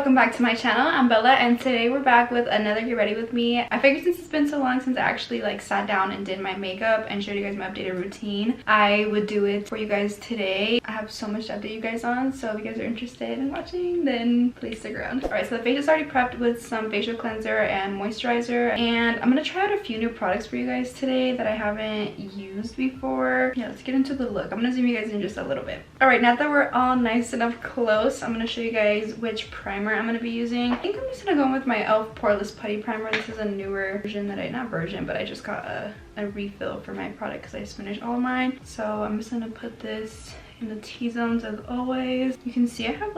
welcome back to my channel. I'm Bella and today we're back with another Get Ready With Me. I figured since it's been so long since I actually sat down and did my makeup and showed you guys my updated routine, I would do it for you guys today. I have so much to update you guys on, so if you guys are interested in watching, then please stick around. Alright, so the face is already prepped with some facial cleanser and moisturizer, and I'm gonna try out a few new products for you guys today that I haven't used before. Yeah, let's get into the look. I'm gonna zoom you guys in just a little bit. Alright, now that we're all nice enough close, I'm gonna show you guys which primer I'm gonna be using. I think I'm just gonna go in with my e.l.f. Poreless Putty Primer. This is a newer version that I just got a refill for my product because I just finished all of mine. So I'm just gonna put this in the T-zones as always. You can see I have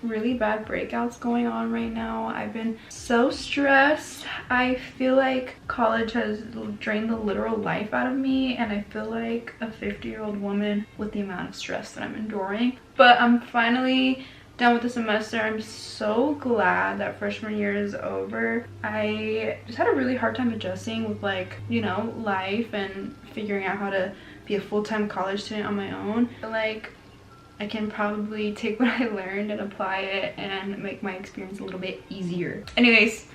really bad breakouts going on right now. I've been so stressed. I feel like college has drained the literal life out of me, and I feel like a 50-year-old woman with the amount of stress that I'm enduring. But I'm finally done with the semester. I'm so glad that freshman year is over. I just had a really hard time adjusting with life and figuring out how to be a full-time college student on my own. I can probably take what I learned and apply it and make my experience a little bit easier. Anyways,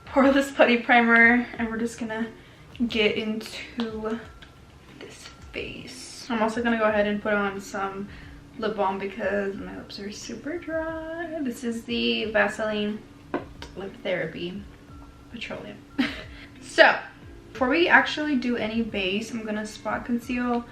Poreless Putty Primer, and we're just gonna get into this face. I'm also gonna go ahead and put on some lip balm because my lips are super dry. This is the Vaseline Lip Therapy Petroleum. So, before we actually do any base, I'm gonna spot conceal.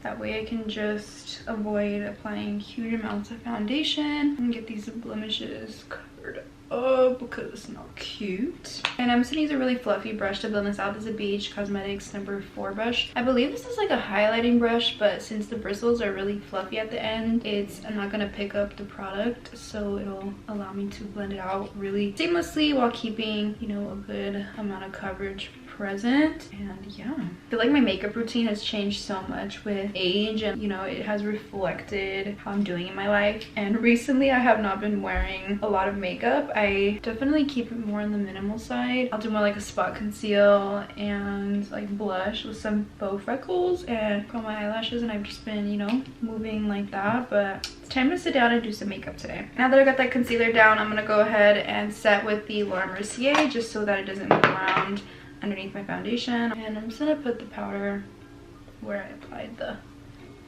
That way I can just avoid applying huge amounts of foundation and get these blemishes covered up because it's not cute. And I'm just gonna use a really fluffy brush to blend this out. This is a Beach Cosmetics number 4 brush. I believe this is a highlighting brush, but since the bristles are really fluffy at the end, I'm not gonna pick up the product, so it'll allow me to blend it out really seamlessly while keeping, a good amount of coverage present. And yeah, I feel like my makeup routine has changed so much with age, and it has reflected how I'm doing in my life. And recently I have not been wearing a lot of makeup. I definitely keep it more on the minimal side. I'll do more a spot conceal and blush with some Faux Freckles and curl my eyelashes, and I've just been moving like that. But it's time to sit down and do some makeup today. Now that I got that concealer down, I'm gonna go ahead and set with the Laura Mercier just so that it doesn't move around underneath my foundation. And I'm just gonna put the powder where I applied the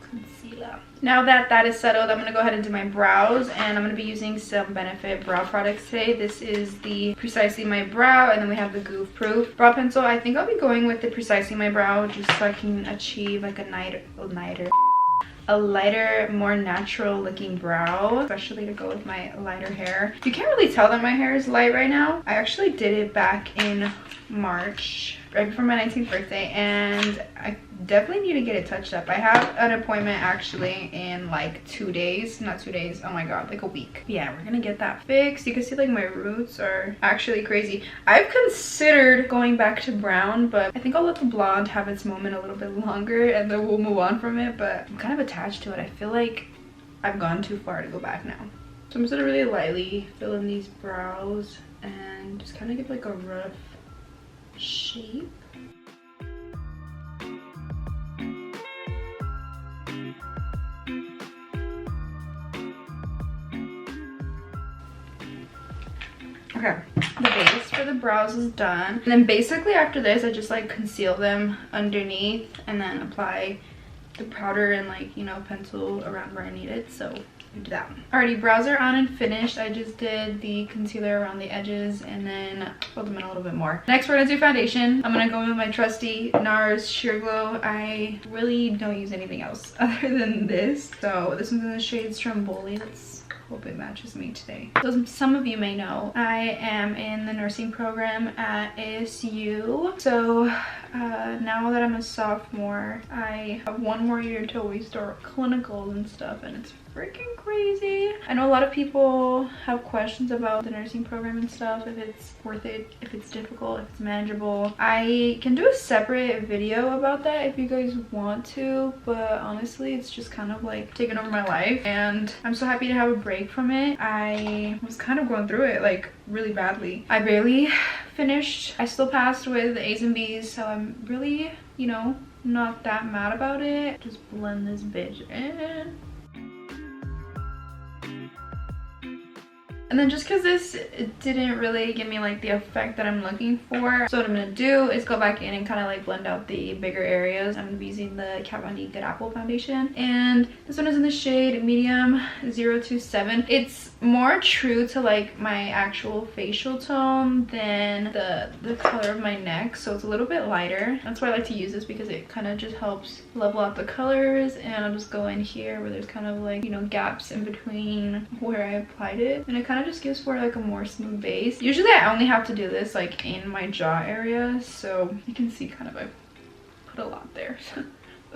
concealer. Now that that is settled, I'm gonna go ahead and do my brows, and I'm gonna be using some Benefit brow products today. This is the Precisely My Brow, and then we have the Goof Proof brow pencil. I think I'll be going with the Precisely My Brow just so I can achieve a lighter, more natural looking brow, especially to go with my lighter hair. You can't really tell that my hair is light right now. I actually did it back in March, right before my 19th birthday, and I definitely need to get it touched up. I have an appointment actually in 2 days. Not 2 days, oh my god, a week. Yeah, we're gonna get that fixed. You can see my roots are actually crazy. I've considered going back to brown, but I think I'll let the blonde have its moment a little bit longer and then we'll move on from it. But I'm kind of attached to it. I feel like I've gone too far to go back now. So I'm just gonna really lightly fill in these brows and just kind of give a rough shape. Okay, the base for the brows is done, and then basically after this I just conceal them underneath and then apply the powder and pencil around where I need it. So I do that. Alrighty, brows are on and finished. I just did the concealer around the edges and then filled them in a little bit more. Next we're gonna do foundation. I'm gonna go in with my trusty NARS Sheer Glow. I really don't use anything else other than this. So this one's in the shade Stromboli. Let's hope it matches me today. So some of you may know, I am in the nursing program at ASU. So now that I'm a sophomore, I have 1 more year until we start clinicals and stuff, and it's freaking crazy. I know a lot of people have questions about the nursing program and stuff, if it's worth it, if it's difficult, if it's manageable. I can do a separate video about that if you guys want to, but honestly it's just kind of taking over my life, and I'm so happy to have a break from it. I was kind of going through it really badly. I barely finished. I still passed with A's and B's, so I'm really not that mad about it. Just blend this bitch in. And then just because this didn't really give me like the effect that I'm looking for, so what I'm gonna do is go back in and kind of like blend out the bigger areas. I'm gonna be using the Kat Von D Good Apple foundation, and this one is in the shade medium 027. It's more true to like my actual facial tone than the color of my neck, so it's a little bit lighter. That's why I like to use this, because it kind of just helps level out the colors. And I'll just go in here where there's kind of like, you know, gaps in between where I applied it, and it kind of just gives for like a more smooth base. Usually I only have to do this like in my jaw area, so you can see kind of I put a lot there.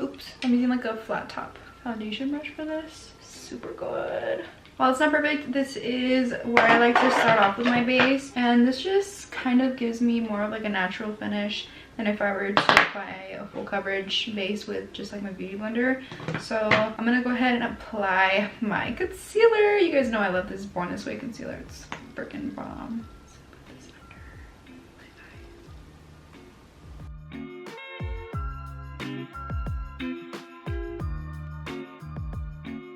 Oops. I'm using like a flat top foundation brush for this. Super good. While it's not perfect, this is where I like to start off with my base, and this just kind of gives me more of like a natural finish than if I were to apply a full coverage base with just like my beauty blender. So I'm gonna go ahead and apply my concealer. You guys know I love this Born This Way concealer. It's freaking bomb.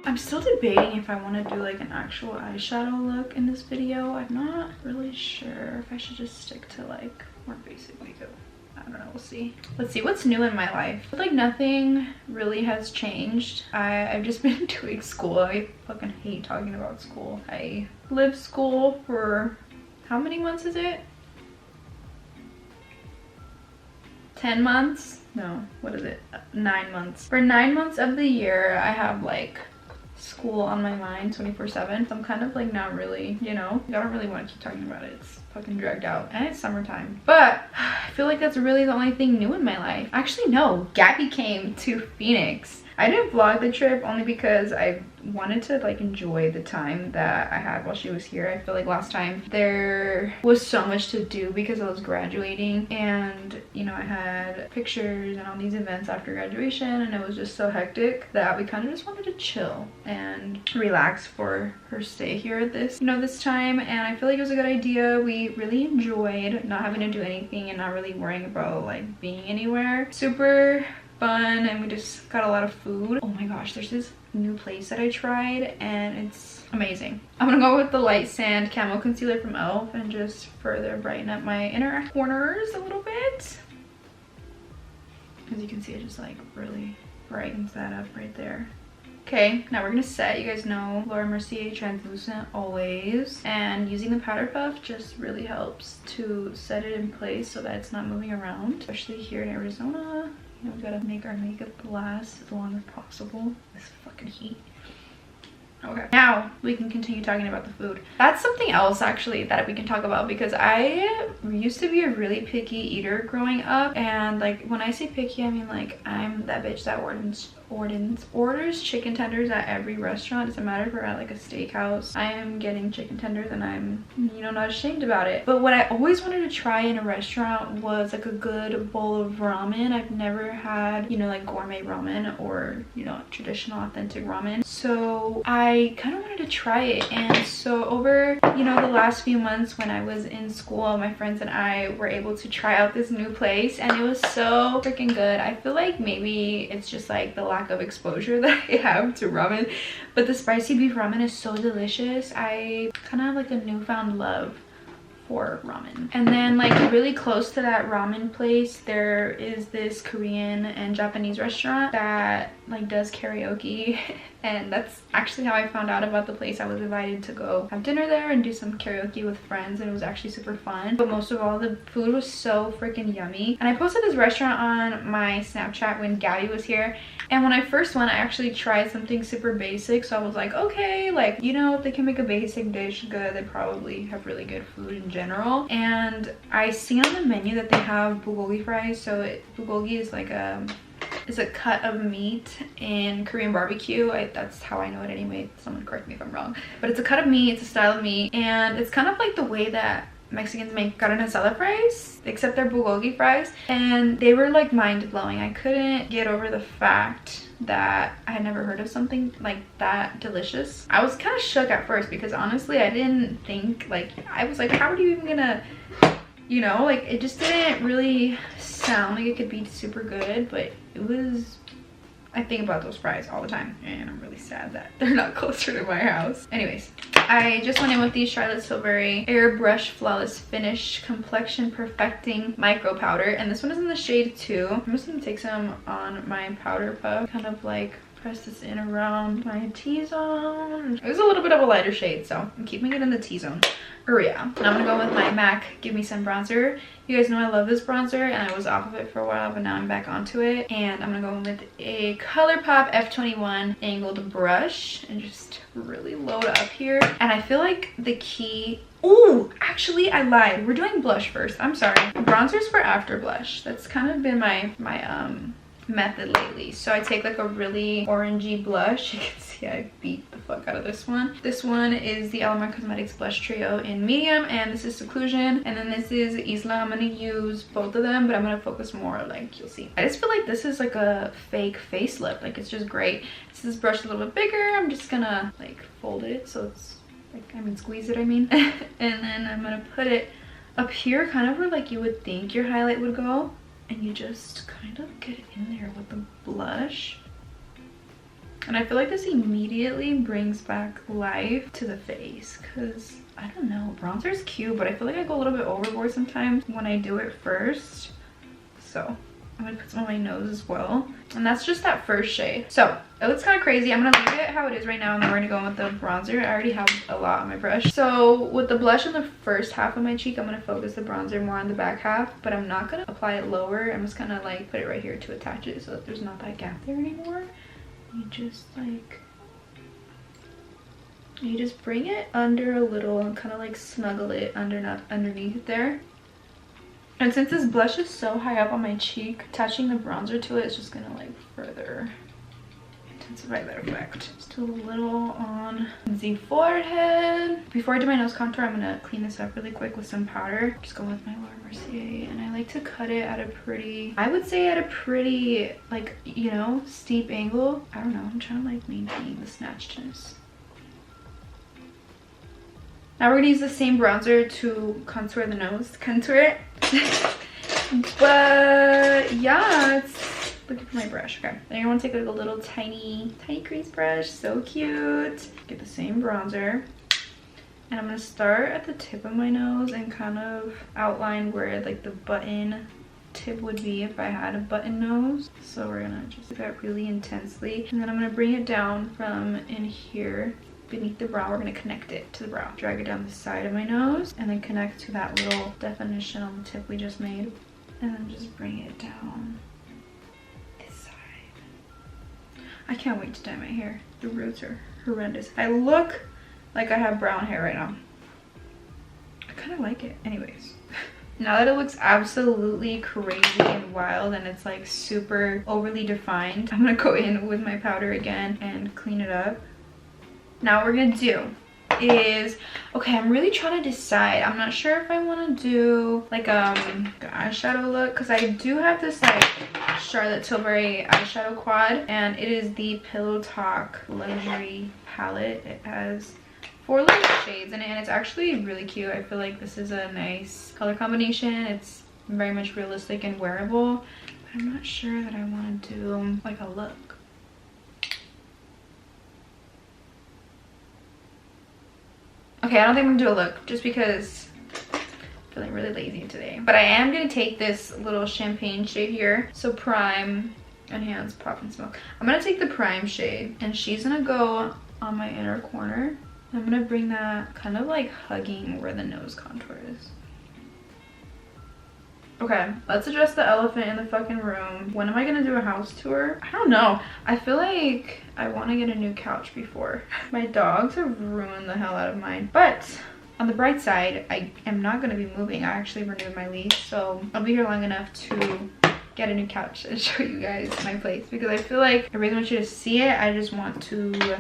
I'm still debating if I want to do like an actual eyeshadow look in this video. I'm not really sure if I should just stick to like more basic makeup. I don't know, we'll see. Let's see what's new in my life. I feel like nothing really has changed. I've just been doing school. I fucking hate talking about school. I lived school for, how many months is it? 10 months? No, what is it? 9 months. For 9 months of the year, I have like school on my mind 24/7. So I'm kind of like not really, you know, I don't really want to keep talking about it. It's fucking dragged out, and it's summertime. But I feel like that's really the only thing new in my life. Actually, no, Gabby came to Phoenix. I didn't vlog the trip only because I wanted to like enjoy the time that I had while she was here. I feel like last time there was so much to do because I was graduating, and you know, I had pictures and all these events after graduation, and it was just so hectic that we kind of just wanted to chill and relax for her stay here at this, you know, this time. And I feel like it was a good idea. We really enjoyed not having to do anything and not really worrying about like being anywhere. Super fun, and we just got a lot of food. Oh my gosh, there's this new place that I tried and it's amazing. I'm gonna go with the Light Sand Camo Concealer from e.l.f. and just further brighten up my inner corners a little bit. As you can see, it just like really brightens that up right there. Okay, now we're gonna set. You guys know Laura Mercier translucent always, and using the powder puff just really helps to set it in place so that it's not moving around, especially here in Arizona. You know, we gotta make our makeup last as long as possible. This fucking heat. Okay, now we can continue talking about the food. That's something else actually that we can talk about, because I used to be a really picky eater growing up, and like when I say picky, I mean like I'm that bitch that orders chicken tenders at every restaurant. It doesn't matter if we're at like a steakhouse, I am getting chicken tenders, and I'm, you know, not ashamed about it. But what I always wanted to try in a restaurant was like a good bowl of ramen. I've never had, you know, like gourmet ramen or, you know, traditional authentic ramen, so I kind of wanted to try it. And so over, you know, the last few months when I was in school, my friends and I were able to try out this new place, and it was so freaking good. I feel like maybe it's just like the lack of exposure that I have to ramen, but the spicy beef ramen is so delicious. I kind of have like a newfound love for ramen. And then like really close to that ramen place, there is this Korean and Japanese restaurant that like does karaoke, and that's actually how I found out about the place. I was invited to go have dinner there and do some karaoke with friends, and it was actually super fun. But most of all, the food was so freaking yummy. And I posted this restaurant on my Snapchat when Gabby was here, and when I first went, I actually tried something super basic, so I was like, okay, like, you know, if they can make a basic dish good, they probably have really good food in general. And I seen on the menu that they have bulgogi fries. So bulgogi is like it's a cut of meat in Korean barbecue. That's how I know it anyway. Someone correct me if I'm wrong. But it's a cut of meat, it's a style of meat, and it's kind of like the way that Mexicans make carne asada fries, except they're bulgogi fries. And they were like mind-blowing. I couldn't get over the fact that I had never heard of something like that delicious. I was kind of shook at first because honestly I didn't think, like, I was like, how are you even gonna, you know, like it just didn't really sound like it could be super good, but it was I think about those fries all the time, and I'm really sad that they're not closer to my house. Anyways, I just went in with the Charlotte Tilbury Airbrush Flawless Finish Complexion Perfecting Micro Powder, and this one is in the shade 2. I'm just gonna take some on my powder puff, kind of like press this in around my T-zone. It was a little bit of a lighter shade, so I'm keeping it in the T-zone area. Now I'm gonna go with my MAC Give Me Some bronzer. You guys know I love this bronzer, and I was off of it for a while, but now I'm back onto it. And I'm gonna go in with a ColourPop F21 angled brush and just really load up here. And I feel like the key... Oh, actually I lied. We're doing blush first. I'm sorry. Bronzer's for after blush. That's kind of been my method lately. So I take like a really orangey blush. You can see I beat the fuck out of this one. This one is the Element Cosmetics Blush Trio in medium, and this is Seclusion, and then this is Isla. I'm gonna use both of them, but I'm gonna focus more, like you'll see. I just feel like this is like a fake facelift. Like it's just great. This brush a little bit bigger. I'm just gonna like fold it so it's like, I mean squeeze it, I mean. And then I'm gonna put it up here, kind of where like you would think your highlight would go. And you just kind of get in there with the blush. And I feel like this immediately brings back life to the face, because I don't know, bronzer is cute, but I feel like I go a little bit overboard sometimes when I do it first. So I'm gonna put some on my nose as well, and that's just that first shade. So it looks kind of crazy. I'm gonna leave it how it is right now, and then we're gonna go in with the bronzer. I already have a lot on my brush. So with the blush on the first half of my cheek, I'm gonna focus the bronzer more on the back half, but I'm not gonna apply it lower. I'm just gonna like put it right here to attach it so that there's not that gap there anymore. You just like, you just bring it under a little and kind of like snuggle it underneath there. And since this blush is so high up on my cheek, attaching the bronzer to it is just gonna like further intensify that effect. Just a little on the forehead. Before I do my nose contour, I'm gonna clean this up really quick with some powder. Just going with my Laura Mercier, and I like to cut it at a pretty, I would say at a pretty, like, you know, steep angle. I don't know, I'm trying to like maintain the snatchedness. Now we're gonna use the same bronzer to contour the nose. Contour it. But yeah, it's looking for my brush. Okay, then you're gonna take like a little tiny crease brush. So cute. Get the same bronzer. And I'm gonna start at the tip of my nose and kind of outline where like the button tip would be if I had a button nose. So we're gonna just do that really intensely. And then I'm gonna bring it down from in here beneath the brow. We're going to connect it to the brow. Drag it down the side of my nose and then connect to that little definition on the tip we just made. And then just bring it down this side. I can't wait to dye my hair. The roots are horrendous. I look like I have brown hair right now. I kind of like it. Anyways. Now that it looks absolutely crazy and wild and it's like super overly defined, I'm going to go in with my powder again and clean it up. Now what we're gonna do is, okay, I'm really trying to decide. I'm not sure if I want to do like an eyeshadow look, because I do have this like Charlotte Tilbury eyeshadow quad, and it is the Pillow Talk Luxury palette. It has 4 little shades in it, and it's actually really cute. I feel like this is a nice color combination. It's very much realistic and wearable, but I'm not sure that I want to do like a look. Okay, I don't think I'm gonna do a look just because I'm feeling really lazy today. But I am gonna take this little champagne shade here. So Prime, Enhance, Pop, and Smoke. I'm gonna take the Prime shade, and she's gonna go on my inner corner. I'm gonna bring that kind of like hugging where the nose contour is. Okay, let's address the elephant in the fucking room. When am I gonna do a house tour? I don't know. I feel like I want to get a new couch before. My dogs have ruined the hell out of mine. But on the bright side, I am not gonna be moving. I actually renewed my lease, so I'll be here long enough to get a new couch and show you guys my place, because I feel like I really want you to see it. I just want to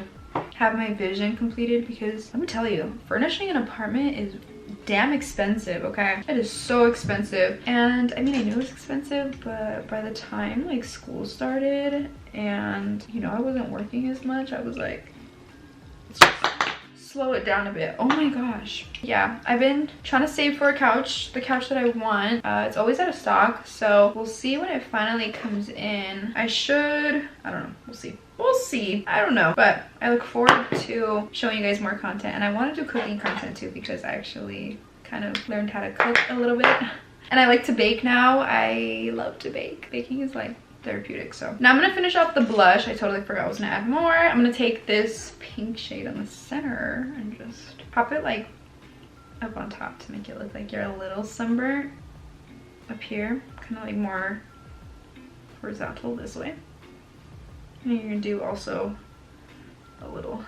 have my vision completed, because let me tell you, furnishing an apartment is damn expensive. Okay, it is so expensive. And I mean, I knew it was expensive, but by the time like school started and, you know, I wasn't working as much, I was like, it's just slow it down a bit. Oh my gosh. Yeah, I've been trying to save for a couch, the couch that I want. It's always out of stock, so we'll see when it finally comes in. I don't know, we'll see. I don't know, but I look forward to showing you guys more content, and I want to do cooking content too because I actually kind of learned how to cook a little bit, and I like to bake now. I love to bake. Baking is like therapeutic. So now I'm gonna finish off the blush. I totally forgot I was gonna add more. I'm gonna take this pink shade on the center and just pop it like up on top to make it look like you're a little sunburnt up here, kind of like more horizontal this way. And you're gonna do also a little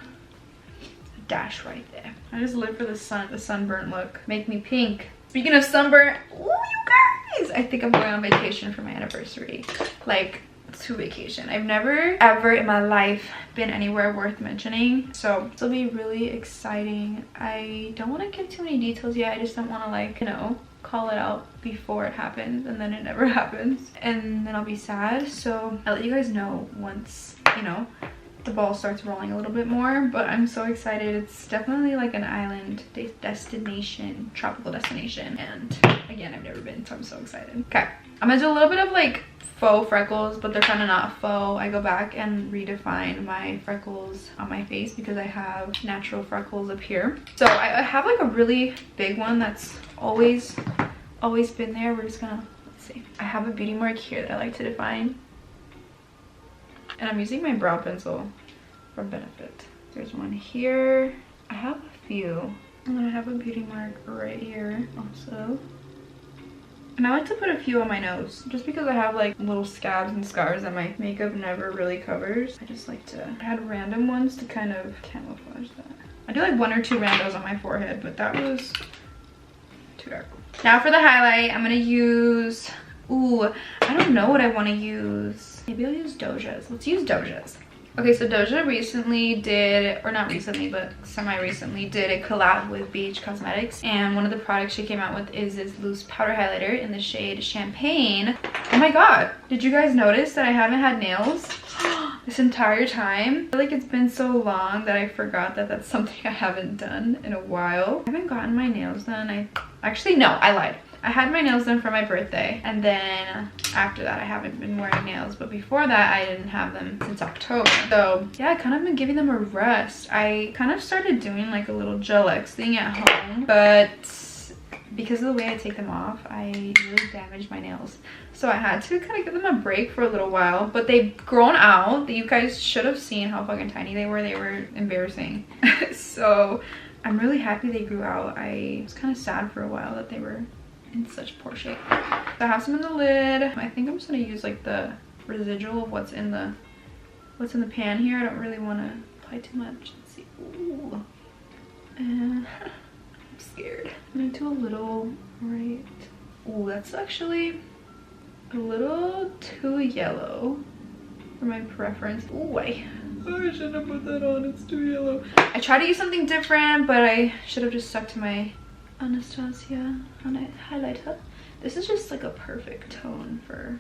dash right there. I just live for the sunburnt look. Make me pink. Speaking of sunburn, ooh, you guys! I think I'm going on vacation for my anniversary. Like, to vacation. I've never ever in my life been anywhere worth mentioning. So this will be really exciting. I don't want to give too many details yet. I just don't want to, like, you know, call it out before it happens and then it never happens. And then I'll be sad. So I'll let you guys know once, you know, the ball starts rolling a little bit more. But I'm so excited. It's definitely like an island destination, tropical destination, and again, I've never been, so I'm so excited. Okay, I'm gonna do a little bit of like faux freckles, but they're kind of not faux. I go back and redefine my freckles on my face because I have natural freckles up here. So I have like a really big one that's always been there. We're just gonna, let's see, I have a beauty mark here that I like to define, and I'm using my brow pencil for benefit. There's one here. I have a few. And then I have a beauty mark right here also. And I like to put a few on my nose just because I have like little scabs and scars that my makeup never really covers. I just like to add random ones to kind of camouflage that. I do like 1 or 2 randos on my forehead, but that was too dark. Now for the highlight, I'm gonna use, ooh, I don't know what I want to use. Maybe I'll use Doja's. Let's use Doja's. Okay, so Doja recently did, or not recently, but semi-recently did a collab with BH Cosmetics. And one of the products she came out with is this loose powder highlighter in the shade Champagne. Oh my god, did you guys notice that I haven't had nails this entire time? I feel like it's been so long that I forgot that that's something I haven't done in a while. I haven't gotten my nails done. Actually, no, I lied. I had my nails done for my birthday, and then after that I haven't been wearing nails, but before that I didn't have them since October. So yeah, I kind of been giving them a rest. I kind of started doing like a little gel X thing at home, but because of the way I take them off, I really damaged my nails. So I had to kind of give them a break for a little while, but they've grown out. You guys should have seen how fucking tiny they were. They were embarrassing. So I'm really happy they grew out. I was kind of sad for a while that they were in such poor shape. So I have some in the lid. I think I'm just gonna use like the residual of what's in the pan here. I don't really want to apply too much. Let's see. Ooh. I'm scared. I'm gonna do a little right. Ooh, that's actually a little too yellow for my preference. Ooh, I shouldn't have put that on. It's too yellow. I tried to use something different, but I should have just stuck to my Anastasia highlighter. This is just like a perfect tone for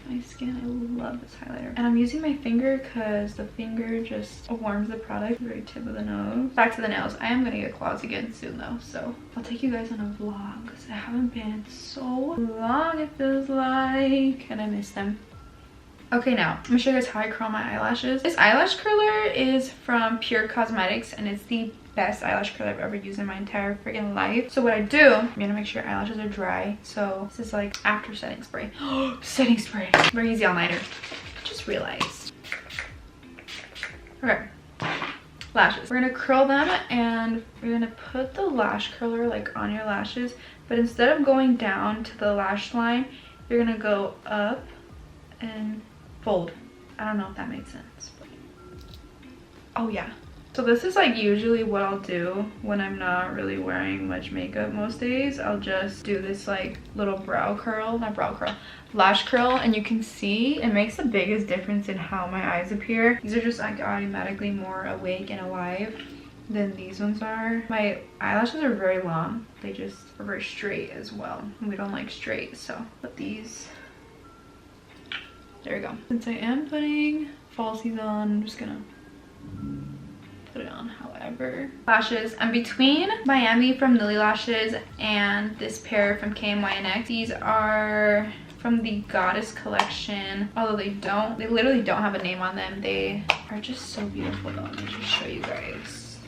my skin. I love this highlighter. And I'm using my finger because the finger just warms the product. Very tip of the nose. Back to the nails. I am gonna get claws again soon though, so I'll take you guys on a vlog because I haven't been in so long, it feels like, and I miss them. Okay, now I'm gonna show you guys how I curl my eyelashes. This eyelash curler is from Pure Cosmetics, and it's the best eyelash curler I've ever used in my entire freaking life. So what I do, I'm gonna make sure your eyelashes are dry. So this is like after setting spray. Setting spray. Very easy all-nighter. Just realized. Okay. Lashes. We're gonna curl them, and we're gonna put the lash curler like on your lashes, but instead of going down to the lash line, you're gonna go up and fold. I don't know if that made sense, but oh yeah. So this is like usually what I'll do when I'm not really wearing much makeup most days. I'll just do this like little lash curl, and you can see it makes the biggest difference in how my eyes appear. These are just like automatically more awake and alive than these ones are. My eyelashes are very long. They just are very straight as well. And we don't like straight, so put these. There we go. Since I am putting falsies on, I'm just gonna put it on however. Lashes. I'm between Miami from Lily Lashes and this pair from KMYNX. These are from the Goddess collection, although they literally don't have a name on them. They are just so beautiful though. Let me just show you guys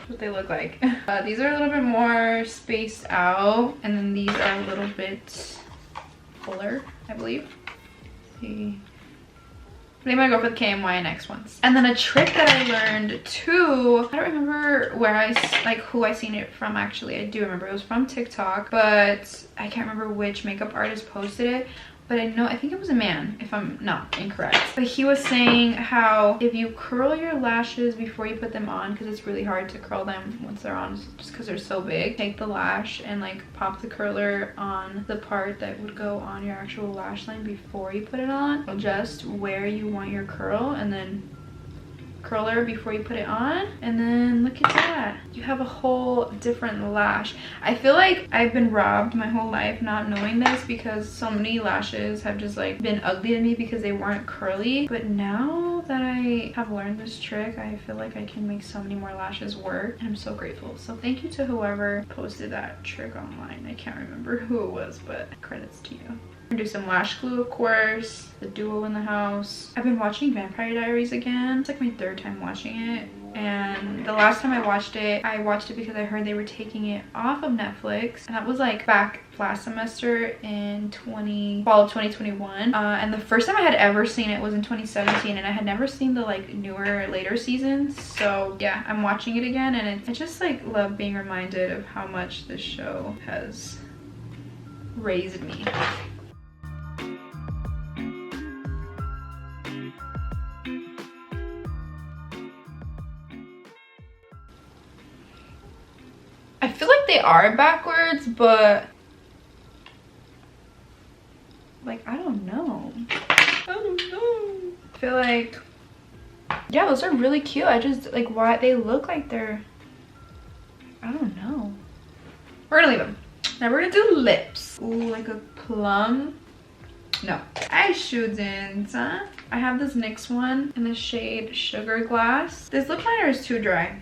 what they look like. These are a little bit more spaced out, and then these are a little bit fuller, I believe. I think I'm gonna go for the KMYNX ones. And then a trick that I learned too, I don't remember who I seen it from actually. I do remember it was from TikTok, but I can't remember which makeup artist posted it. But I think it was a man, if I'm not incorrect. But he was saying how if you curl your lashes before you put them on, because it's really hard to curl them once they're on just because they're so big, take the lash and like pop the curler on the part that would go on your actual lash line before you put it on. Adjust where you want your curl and then curler before you put it on, and then look at that, you have a whole different lash. I feel like I've been robbed my whole life not knowing this, because so many lashes have just like been ugly to me because they weren't curly. But now that I have learned this trick, I feel like I can make so many more lashes work, and I'm so grateful. So thank you to whoever posted that trick online. I can't remember who it was, but credits to you. I'm gonna do some lash glue, of course. The duo in the house. I've been watching Vampire Diaries again. It's like my third time watching it. And the last time I watched it because I heard they were taking it off of Netflix. And that was like back last semester in fall of 2021. And the first time I had ever seen it was in 2017. And I had never seen the like newer, later seasons. So yeah, I'm watching it again. And I just like love being reminded of how much this show has raised me. I feel like they are backwards, but like I don't know. I feel like, yeah, those are really cute. I just like why they look like they're, I don't know. We're gonna leave them. Now we're gonna do lips. Ooh, like a plum. No, I shouldn't. I have this NYX one in the shade Sugar Glass. This lip liner is too dry.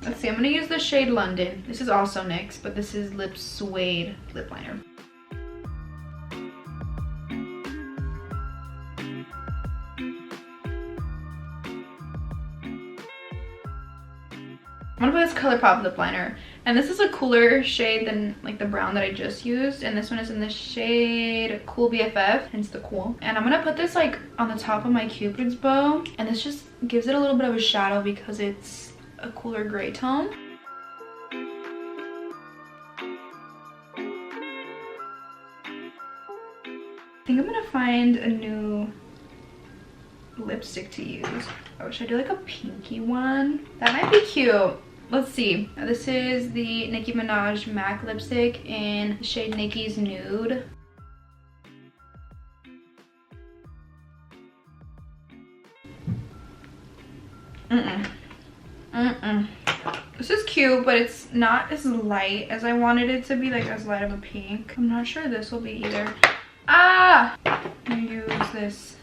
Let's see, I'm gonna use the shade London. This is also NYX, but this is Lip Suede lip liner. I'm gonna put this ColourPop lip liner, and this is a cooler shade than like the brown that I just used, and this one is in the shade Cool BFF, hence the cool. And I'm gonna put this like on the top of my Cupid's bow, and this just gives it a little bit of a shadow because it's a cooler gray tone. I think I'm gonna find a new lipstick to use. Oh, should I do like a pinky one? That might be cute. Let's see. This is the Nicki Minaj MAC lipstick in the shade Nicki's Nude. This is cute, but it's not as light as I wanted it to be, like as light of a pink. I'm not sure this will be either. Ah! I'm gonna use this.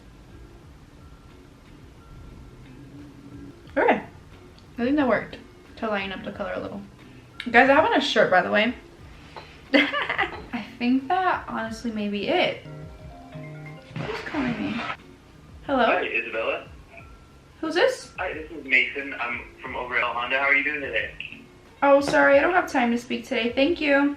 Okay. I think that worked to lighten up the color a little. Guys, I have on a shirt, by the way. I think that honestly may be it. Who's calling me? Hello? Hi, Isabella. Who's this? Hi, this is Mason. I'm from over at Honda. How are you doing today? Oh, sorry. I don't have time to speak today. Thank you.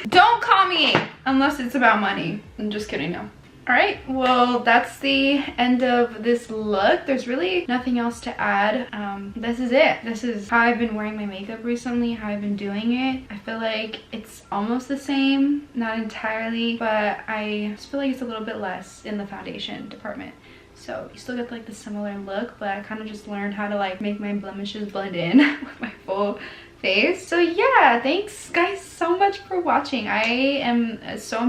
Don't call me unless it's about money. I'm just kidding. No. All right, well, that's the end of this look. There's really nothing else to add. This is it. This is how I've been wearing my makeup recently, how I've been doing it. I feel like it's almost the same, not entirely, but I just feel like it's a little bit less in the foundation department. So you still get like the similar look, but I kind of just learned how to like make my blemishes blend in with my full face. So yeah, thanks guys so much for watching. I am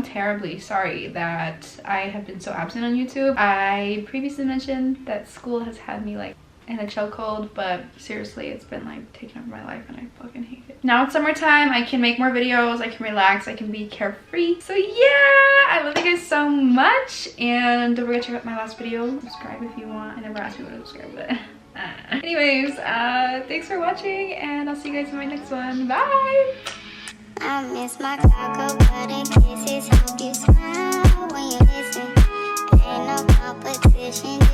terribly sorry that I have been so absent on YouTube. I previously mentioned that school has had me like in a chokehold, but seriously, it's been like taking over my life and I fucking hate it. Now it's summertime, I can make more videos, I can relax, I can be carefree. So yeah, I love you guys so much, and don't forget to check out my last video. Subscribe if you want. I never asked people to subscribe, but anyways, thanks for watching, and I'll see you guys in my next one. Bye. I miss my cocoa butter kisses. Hope you smile when you listen. Ain't no competition.